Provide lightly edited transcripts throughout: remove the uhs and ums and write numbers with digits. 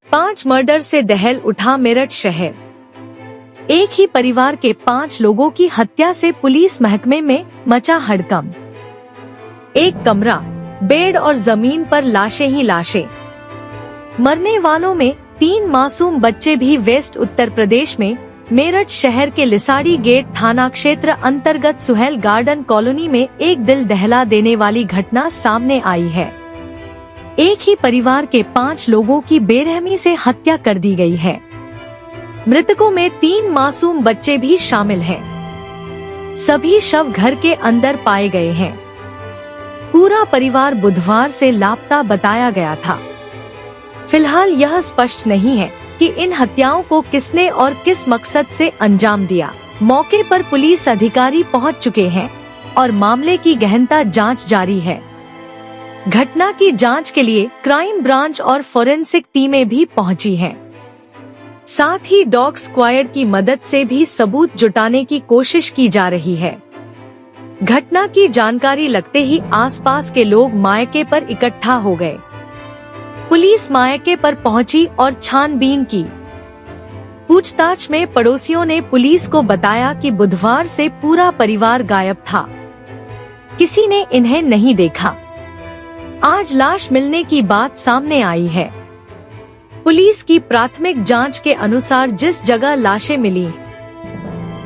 पांच मर्डर से दहल उठा मेरठ शहर। एक ही परिवार के 5 लोगों की हत्या से पुलिस महकमे में मचा हड़कंप। एक कमरा, बेड और जमीन पर लाशें ही लाशें। मरने वालों में 3 मासूम बच्चे भी। वेस्ट उत्तर प्रदेश में मेरठ शहर के लिसाड़ी गेट थाना क्षेत्र अंतर्गत सुहेल गार्डन कॉलोनी में एक दिल दहला देने वाली घटना सामने आई है। एक ही परिवार के 5 लोगों की बेरहमी से हत्या कर दी गई है। मृतकों में 3 मासूम बच्चे भी शामिल हैं। सभी शव घर के अंदर पाए गए हैं। पूरा परिवार बुधवार से लापता बताया गया था। फिलहाल यह स्पष्ट नहीं है कि इन हत्याओं को किसने और किस मकसद से अंजाम दिया। मौके पर पुलिस अधिकारी पहुंच चुके हैं और मामले की गहनता जांच जारी है। घटना की जांच के लिए क्राइम ब्रांच और फोरेंसिक टीमें भी पहुंची हैं। साथ ही डॉग स्क्वाड की मदद से भी सबूत जुटाने की कोशिश की जा रही है। घटना की जानकारी लगते ही आसपास के लोग मायके पर इकट्ठा हो गए। पुलिस मायके पर पहुंची और छानबीन की। पूछताछ में पड़ोसियों ने पुलिस को बताया कि बुधवार से पूरा परिवार गायब था। किसी ने इन्हें नहीं देखा। आज लाश मिलने की बात सामने आई है। पुलिस की प्राथमिक जांच के अनुसार जिस जगह लाशें मिली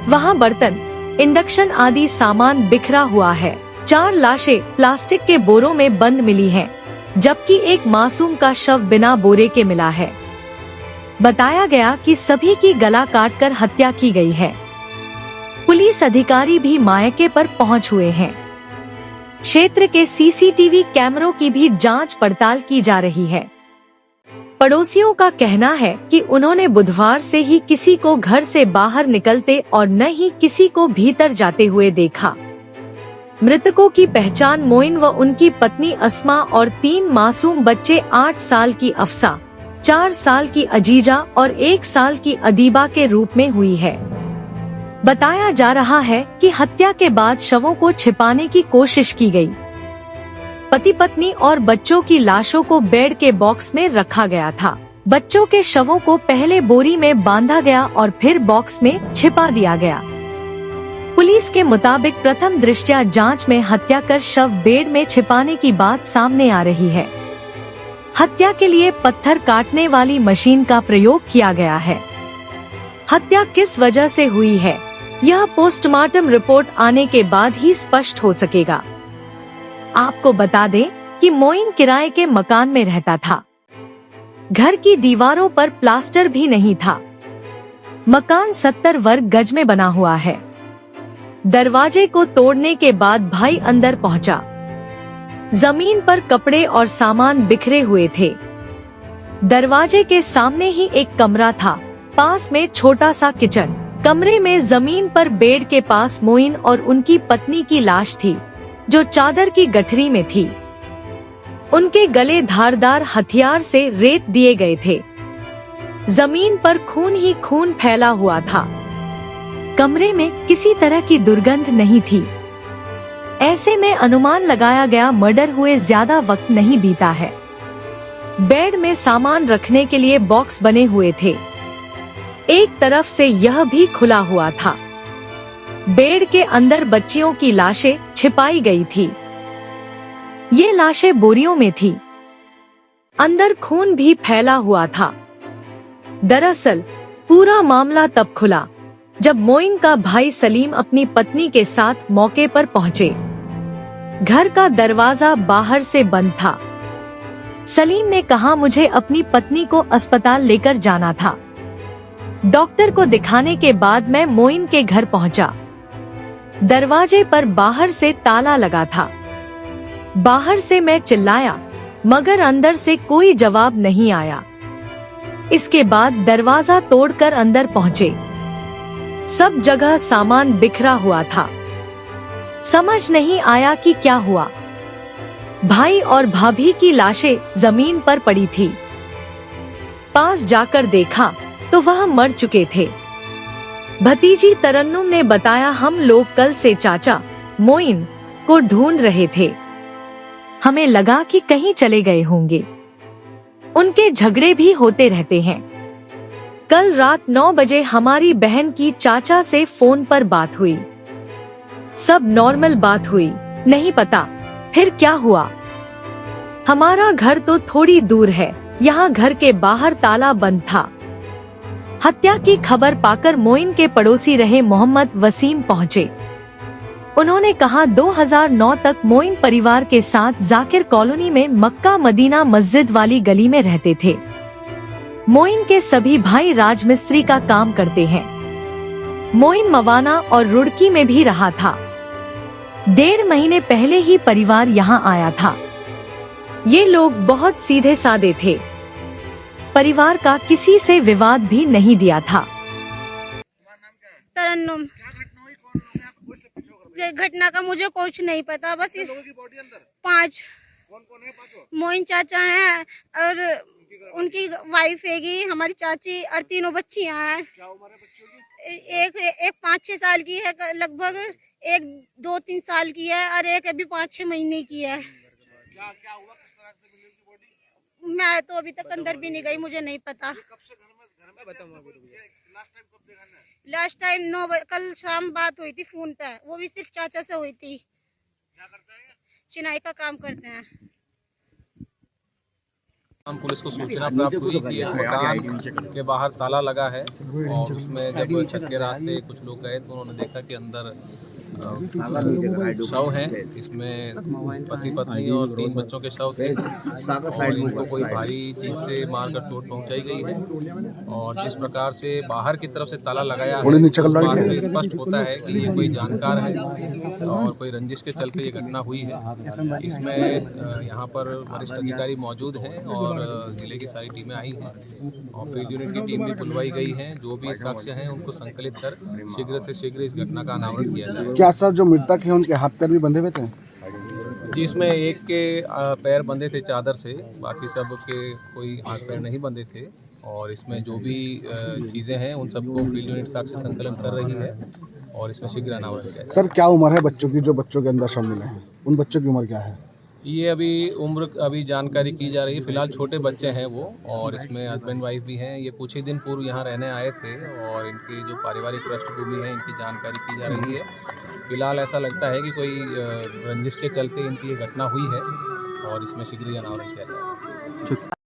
वहां बर्तन, इंडक्शन आदि सामान बिखरा हुआ है। 4 लाशें प्लास्टिक के बोरों में बंद मिली हैं, जबकि एक मासूम का शव बिना बोरे के मिला है। बताया गया कि सभी की गला काटकर हत्या की गई है। पुलिस अधिकारी भी मायके पर पहुंच हुए हैं। क्षेत्र के सीसीटीवी कैमरों की भी जांच पड़ताल की जा रही है। पड़ोसियों का कहना है कि उन्होंने बुधवार से ही किसी को घर से बाहर निकलते और न ही किसी को भीतर जाते हुए देखा। मृतकों की पहचान मोइन व उनकी पत्नी अस्मा और 3 मासूम बच्चे 8 साल की अफसा, 4 साल की अजीजा और 1 साल की अदीबा के रूप में हुई है। बताया जा रहा है कि हत्या के बाद शवों को छिपाने की कोशिश की गई। पति पत्नी और बच्चों की लाशों को बेड के बॉक्स में रखा गया था। बच्चों के शवों को पहले बोरी में बांधा गया और फिर बॉक्स में छिपा दिया गया। पुलिस के मुताबिक प्रथम दृष्टया जांच में हत्या कर शव बेड में छिपाने की बात सामने आ रही है। हत्या के लिए पत्थर काटने वाली मशीन का प्रयोग किया गया है। हत्या किस वजह से हुई है, यह पोस्टमार्टम रिपोर्ट आने के बाद ही स्पष्ट हो सकेगा। आपको बता दें कि मोइन किराए के मकान में रहता था। घर की दीवारों पर प्लास्टर भी नहीं था। मकान 70 वर्ग गज में बना हुआ है। दरवाजे को तोड़ने के बाद भाई अंदर पहुंचा। जमीन पर कपड़े और सामान बिखरे हुए थे। दरवाजे के सामने ही एक कमरा था, पास में छोटा सा किचन। कमरे में जमीन पर बेड के पास मोइन और उनकी पत्नी की लाश थी, जो चादर की गठरी में थी। उनके गले धारदार हथियार से रेत दिए गए थे। जमीन पर खून ही खून फैला हुआ था। कमरे में किसी तरह की दुर्गंध नहीं थी। ऐसे में अनुमान लगाया गया मर्डर हुए ज्यादा वक्त नहीं बीता है। बेड में सामान रखने के लिए बॉक्स बने हुए थे। एक तरफ से यह भी खुला हुआ था। बेड के अंदर बच्चियों की लाशें छिपाई गई थी। ये लाशें बोरियों में थी। अंदर खून भी फैला हुआ था। दरअसल पूरा मामला तब खुला जब मोइन का भाई सलीम अपनी पत्नी के साथ मौके पर पहुंचे। घर का दरवाजा बाहर से बंद था। सलीम ने कहा, मुझे अपनी पत्नी को अस्पताल लेकर जाना था। डॉक्टर को दिखाने के बाद मैं मोइन के घर पहुंचा। दरवाजे पर बाहर से ताला लगा था। बाहर से मैं चिल्लाया, मगर अंदर से कोई जवाब नहीं आया। इसके बाद दरवाजा तोड़कर अंदर पहुंचे। सब जगह सामान बिखरा हुआ था। समझ नहीं आया कि क्या हुआ। भाई और भाभी की लाशें जमीन पर पड़ी थी। पास जाकर देखा तो वह मर चुके थे। भतीजी तरन्नुम ने बताया, हम लोग कल से चाचा मोइन को ढूंढ रहे थे। हमें लगा कि कहीं चले गए होंगे। उनके झगड़े भी होते रहते हैं। कल रात 9 बजे हमारी बहन की चाचा से फोन पर बात हुई। सब नॉर्मल बात हुई, नहीं पता फिर क्या हुआ। हमारा घर तो थोड़ी दूर है, यहाँ घर के बाहर ताला बंद था। हत्या की खबर पाकर मोइन के पड़ोसी रहे मोहम्मद वसीम पहुँचे। उन्होंने कहा 2009 तक मोइन परिवार के साथ जाकिर कॉलोनी में मक्का मदीना मस्जिद वाली गली में रहते थे। मोइन के सभी भाई राजमिस्त्री का काम करते हैं। मोइन मवाना और रुड़की में भी रहा था। 1.5 महीने पहले ही परिवार यहाँ आया था। ये लोग बहुत सीधे साधे थे। परिवार का किसी से विवाद भी नहीं दिया था। तरन्नुम, ये घटना का मुझे कुछ नहीं पता, बस 5 मोइन चाचा हैं और उनकी वाइफ हैगी, हमारी चाची और 3 बच्चियां हैं। एक 5-6 साल की है लगभग, एक 2-3 साल की है और एक अभी 5-6 महीने की है। क्या हुआ, किस तरह से मिली उनकी बॉडी? मैं तो अभी तक अंदर भी नहीं गई, मुझे नहीं पता। कब से घर में लास्ट टाइम कब देखा ना? लास्ट टाइम 9 बजे कल शाम बात हुई थी फोन पे, वो भी सिर्फ चाचा से हुई थी। क्या करते हैं? चिनाई का काम करते हैं। हम पुलिस को सूचना प्राप्त हुई कि एक मकान के बाहर ताला लगा है और उसमें जब छत के रास्ते कुछ लोग गए तो उन्होंने देखा कि अंदर शव है। इसमें पति पत्नी और 3 बच्चों के शव थे और इनको कोई भारी चीज से मारकर चोट पहुंचाई गई है। और जिस प्रकार से बाहर की तरफ से ताला लगाया है, उस बात से स्पष्ट होता है कि ये कोई जानकार है और कोई रंजिश के चलते ये घटना हुई है। इसमें यहाँ पर वरिष्ठ अधिकारी मौजूद हैं और जिले की सारी टीमें आई हैं और फील्ड यूनिट की टीम भी बुलवाई गई है। जो भी साक्ष्य हैं उनको संकलित कर शीघ्र से शीघ्र इस घटना का अनावरण किया जाए। क्या सर जो मृतक है उनके हाथ पैर भी बंधे हुए थे? जी, इसमें एक के पैर बंधे थे चादर से, बाकी सब के कोई हाथ पैर नहीं बंधे थे। और इसमें जो भी चीज़ें हैं उन सबको फील्ड यूनिट साक्ष्य संकलन कर रही है और इसमें शीघ्र अनावरण किया जाए। सर क्या उम्र है बच्चों की, जो बच्चों के अंदर शव मिले हैं उन बच्चों की उम्र क्या है? ये अभी जानकारी की जा रही है। फिलहाल छोटे बच्चे हैं वो और इसमें हस्बैंड वाइफ भी हैं। ये कुछ ही दिन पूर्व यहाँ रहने आए थे और इनकी जो पारिवारिक पृष्ठभूमि है इनकी जानकारी की जा रही है। फिलहाल ऐसा लगता है कि कोई रंजिश के चलते इनकी ये घटना हुई है और इसमें शीघ्र ही अनावरण किया जाएगा।